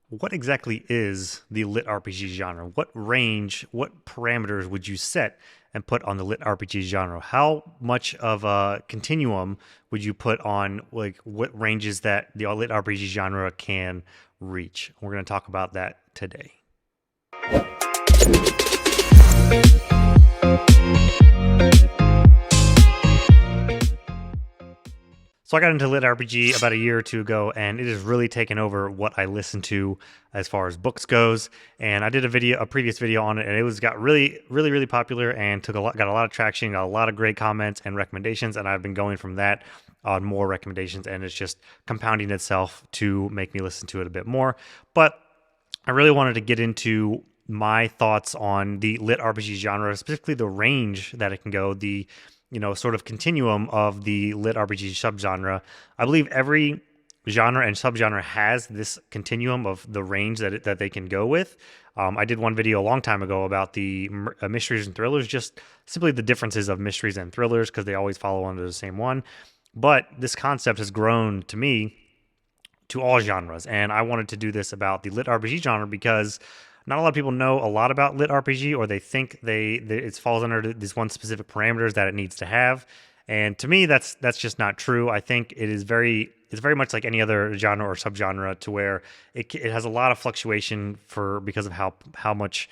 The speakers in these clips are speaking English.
What exactly is the lit RPG genre? What range, what parameters would you set and put on the lit RPG genre? How much of a continuum would you put on, like, what ranges that the lit RPG genre can reach? We're going to talk about that today. So I got into lit RPG about a year or two ago, and it has really taken over what I listen to as far as books goes. And I did a previous video on it, and it got really popular and got a lot of traction, got a lot of great comments and recommendations. And I've been going from that on more recommendations, and it's just compounding itself to make me listen to it a bit more. But I really wanted to get into my thoughts on the lit RPG genre, specifically the range that it can go, the sort of continuum of the lit RPG subgenre. I believe every genre and subgenre has this continuum of the range that they can go with. I did one video a long time ago about the mysteries and thrillers, just simply the differences of mysteries and thrillers because they always follow under the same one. But this concept has grown to me to all genres, and I wanted to do this about the lit RPG genre because not a lot of people know a lot about lit RPG, or they think it falls under this one specific parameters that it needs to have. And to me, that's just not true. I think it's very much like any other genre or subgenre, to where it has a lot of fluctuation because of how much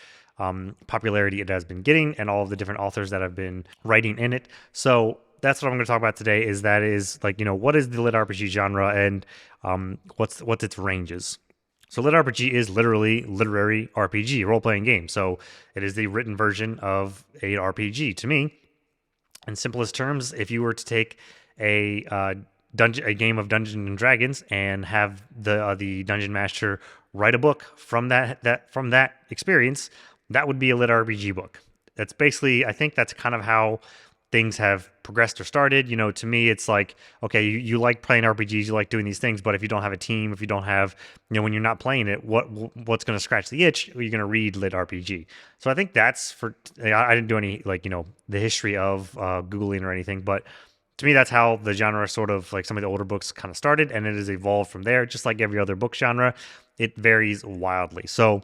popularity it has been getting and all of the different authors that have been writing in it. So that's what I'm going to talk about today. What is the lit RPG genre, and what's its ranges. So lit RPG is literally literary RPG, role-playing game. So it is the written version of a RPG. To me, in simplest terms, if you were to take a game of Dungeons and Dragons and have the dungeon master write a book from that experience, that would be a lit RPG book. That's basically, I think that's kind of how things have progressed or started. To me, it's like, okay, you like playing RPGs, you like doing these things, but if you don't have a team, if you don't have, when you're not playing it, what's going to scratch the itch? You're going to read lit RPG. So I think that's I didn't do any, the history of Googling or anything, but to me, that's how the genre sort of, like, some of the older books kind of started, and it has evolved from there. Just like every other book genre, it varies wildly. So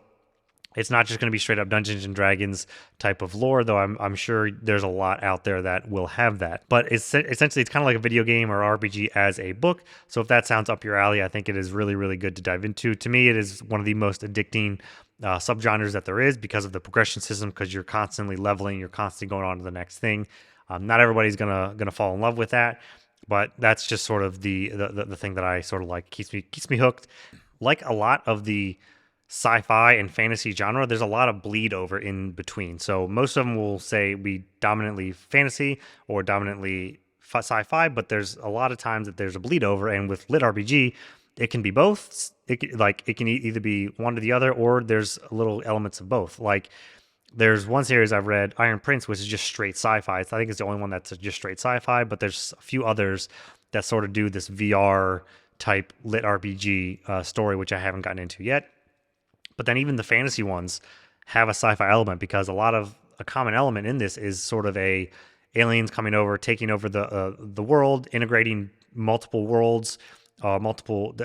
it's not just going to be straight up Dungeons and Dragons type of lore, though I'm sure there's a lot out there that will have that. But essentially, it's kind of like a video game or RPG as a book. So if that sounds up your alley, I think it is really good to dive into. To me, it is one of the most addicting subgenres that there is because of the progression system, because you're constantly leveling, you're constantly going on to the next thing. Not everybody's gonna fall in love with that, but that's just sort of the thing that I sort of like, keeps me hooked. Like a lot of the sci-fi and fantasy genre, there's a lot of bleed over in between. So most of them will say be dominantly fantasy or dominantly sci-fi, but there's a lot of times that there's a bleed over. And with lit RPG, it can be both. It can either be one or the other, or there's little elements of both. Like, there's one series I've read, Iron Prince, which is just straight sci-fi. I think it's the only one that's just straight sci-fi, but there's a few others that sort of do this VR type lit RPG story, which I haven't gotten into yet. But then even the fantasy ones have a sci-fi element, because a common element in this is sort of aliens coming over, taking over the world, integrating multiple worlds, multiple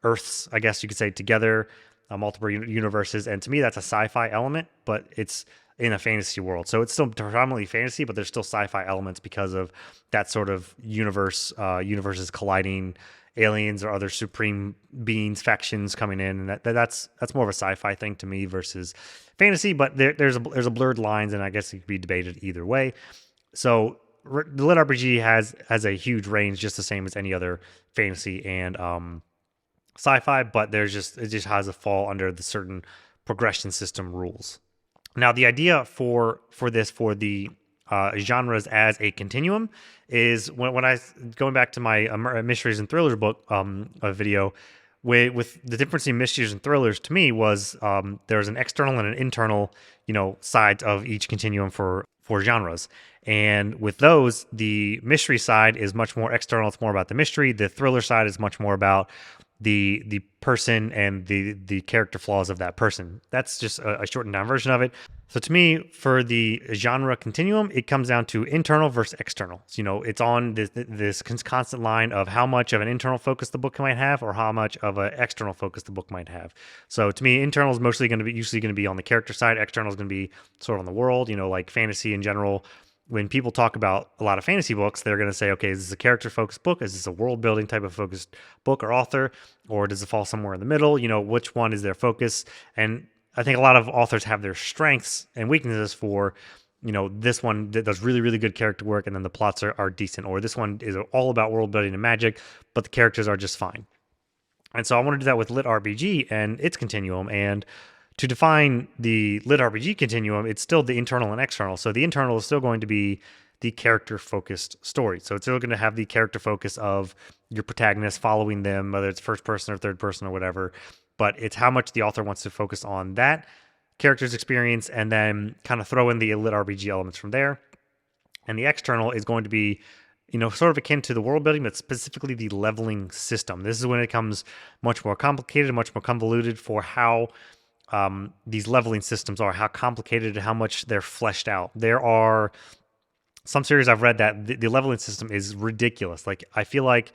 Earths, I guess you could say, together, multiple universes. And to me, that's a sci-fi element, but it's in a fantasy world. So it's still predominantly fantasy, but there's still sci-fi elements because of that sort of universes colliding, aliens or other supreme beings, factions coming in, and that's more of a sci-fi thing to me versus fantasy. But there's a blurred lines, and I guess it could be debated either way. So the lit RPG has a huge range, just the same as any other fantasy and sci-fi, but it just has to fall under the certain progression system rules. Now, the idea for the genres as a continuum is when I going back to my mysteries and thrillers book video, with the difference in mysteries and thrillers to me was there's an external and an internal sides of each continuum for genres. And with those, the mystery side is much more external. It's more about the mystery. The thriller side is much more about the person and the character flaws of that person. That's just a shortened down version of it. So to me, for the genre continuum, it comes down to internal versus external. So, it's on this constant line of how much of an internal focus the book might have, or how much of an external focus the book might have. So to me, internal is usually going to be on the character side. External is going to be sort of on the world. Like fantasy in general. When people talk about a lot of fantasy books, they're going to say, okay, is this a character focused book? Is this a world building type of focused book or author? Or does it fall somewhere in the middle? Which one is their focus? And I think a lot of authors have their strengths and weaknesses for, this one does really, really good character work and then the plots are decent. Or this one is all about world building and magic, but the characters are just fine. And so I want to do that with LitRPG and its continuum. And to define the LitRPG continuum, it's still the internal and external. So the internal is still going to be the character-focused story. So it's still going to have the character focus of your protagonist, following them, whether it's first person or third person or whatever. But it's how much the author wants to focus on that character's experience and then kind of throw in the LitRPG elements from there. And the external is going to be, sort of akin to the world building, but specifically the leveling system. This is when it becomes much more complicated, much more convoluted for how these leveling systems are, how complicated, how much they're fleshed out. There are some series I've read that the leveling system is ridiculous. Like, I feel like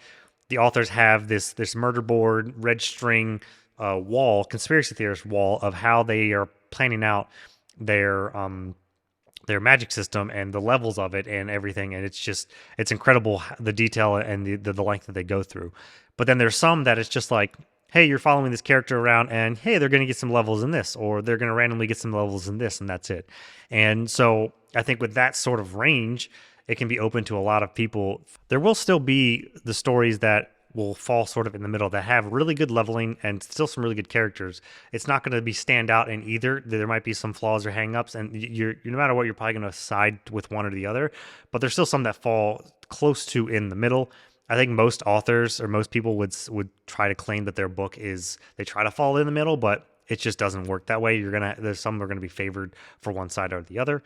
the authors have this murder board, red string wall, conspiracy theorist wall of how they are planning out their magic system and the levels of it and everything. And it's incredible, the detail and the length that they go through. But then there's some that it's just like, hey, you're following this character around and hey, they're going to get some levels in this, or they're going to randomly get some levels in this, and that's it. And so I think with that sort of range, it can be open to a lot of people. There will still be the stories that will fall sort of in the middle that have really good leveling and still some really good characters. It's not going to be stand out in either. There might be some flaws or hangups, and you're no matter what, you're probably going to side with one or the other. But there's still some that fall close to in the middle. I think most authors or most people would try to claim that their book they try to fall in the middle, but it just doesn't work that way. There's some that are going to be favored for one side or the other.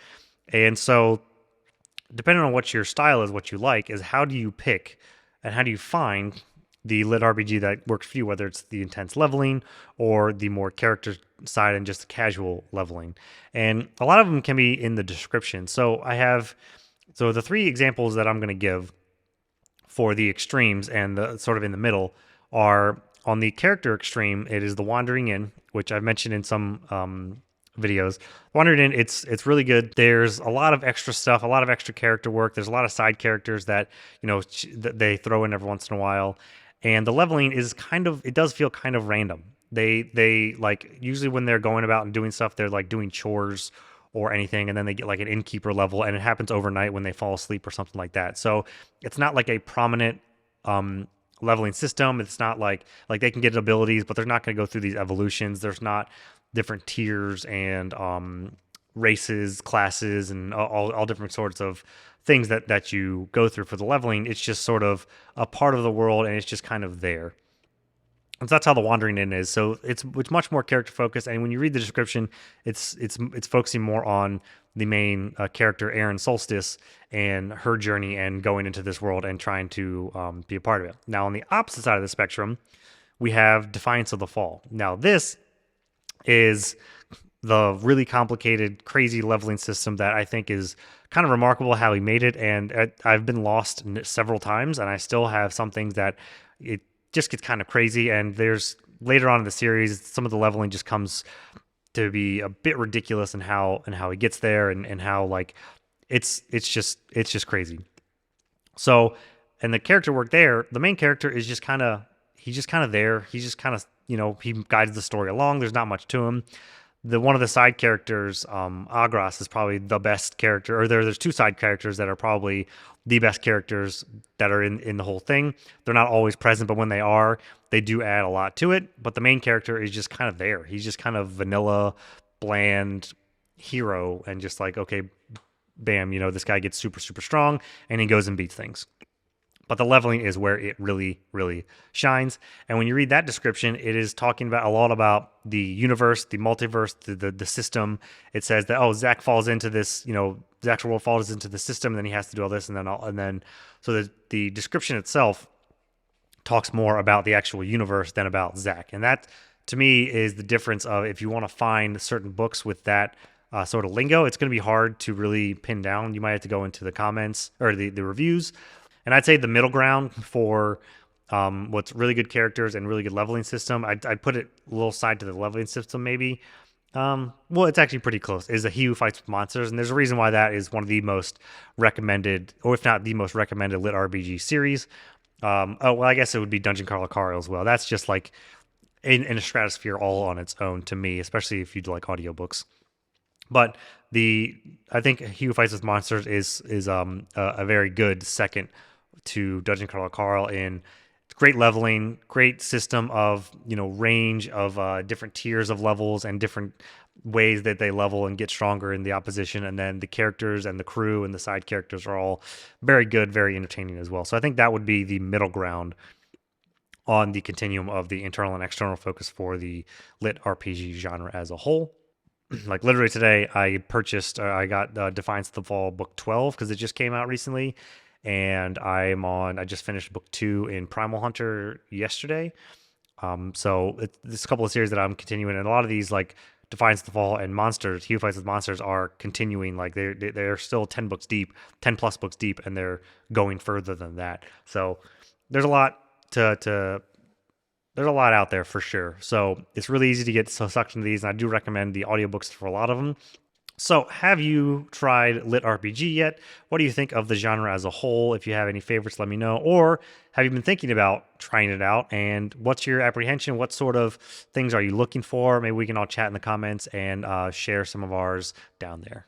And so depending on what your style is, what you like, is how do you pick and how do you find the lit RPG that works for you, whether it's the intense leveling or the more character side and just the casual leveling. And a lot of them can be in the description. So the three examples that I'm going to give for the extremes and the sort of in the middle are on the character extreme. It is the Wandering Inn, which I've mentioned in some videos. Wandering Inn, it's really good. There's a lot of extra stuff, a lot of extra character work. There's a lot of side characters that that they throw in every once in a while, and the leveling is it does feel kind of random. They like, usually when they're going about and doing stuff, they're like doing chores or anything, and then they get like an innkeeper level, and it happens overnight when they fall asleep or something like that. So it's not like a prominent leveling system. It's not like they can get abilities, but they're not going to go through these evolutions. There's not different tiers and races, classes, and all different sorts of things that you go through for the leveling. It's just sort of a part of the world, and it's just kind of there. And so that's how the Wandering Inn is. So it's much more character focused, and when you read the description, it's focusing more on the main character, Erin Solstice, and her journey and going into this world and trying to be a part of it. Now, on the opposite side of the spectrum, we have Defiance of the Fall. Now, this is the really complicated, crazy leveling system that I think is kind of remarkable how he made it. And I've been lost several times, and I still have some things that it just gets kind of crazy. And there's later on in the series, some of the leveling just comes to be a bit ridiculous in how he gets there and how like it's just crazy. So, and the character work there, the main character is just kind of there. He's just kind of, he guides the story along. There's not much to him. One of the side characters, Agras, is probably the best character, or there's two side characters that are probably the best characters that are in the whole thing. They're not always present, but when they are, they do add a lot to it. But the main character is just kind of there. He's just kind of vanilla, bland hero, and just like, okay, bam, this guy gets super, super strong, and he goes and beats things. But the leveling is where it really, really shines. And when you read that description, it is talking about a lot about the universe, the multiverse, the system. It says that, Zach falls into this, Zach's world falls into the system, and then he has to do all this, and then so the description itself talks more about the actual universe than about Zach. And that, to me, is the difference of if you want to find certain books with that sort of lingo, it's going to be hard to really pin down. You might have to go into the comments or the reviews. And I'd say the middle ground for what's really good characters and really good leveling system, I'd put it a little side to the leveling system maybe. Well, it's actually pretty close. Is a He Who Fights with Monsters, and there's a reason why that is one of the most recommended, or if not the most recommended, lit RPG series. Oh well, I guess it would be Dungeon Crawler Carl as well. That's just like in a stratosphere all on its own to me, especially if you like audiobooks. But I think He Who Fights with Monsters is a very good second to Dungeon Crawler Carl in great leveling, great system of range of different tiers of levels and different ways that they level and get stronger in the opposition, and then the characters and the crew and the side characters are all very good, very entertaining as well. So I think that would be the middle ground on the continuum of the internal and external focus for the lit RPG genre as a whole. Like literally today, I got Defiance of the Fall book 12 because it just came out recently, and I just finished book 2 in Primal Hunter yesterday. So there's a couple of series that I'm continuing, and a lot of these like Defiance of the Fall and Monsters, He Who Fights with Monsters are continuing. Like they're still 10 books deep, 10 plus books deep, and they're going further than that. So there's a lot there's a lot out there for sure. So it's really easy to get so sucked into these, and I do recommend the audiobooks for a lot of them. So have you tried Lit RPG yet? What do you think of the genre as a whole? If you have any favorites, let me know. Or have you been thinking about trying it out? And what's your apprehension? What sort of things are you looking for? Maybe we can all chat in the comments and share some of ours down there.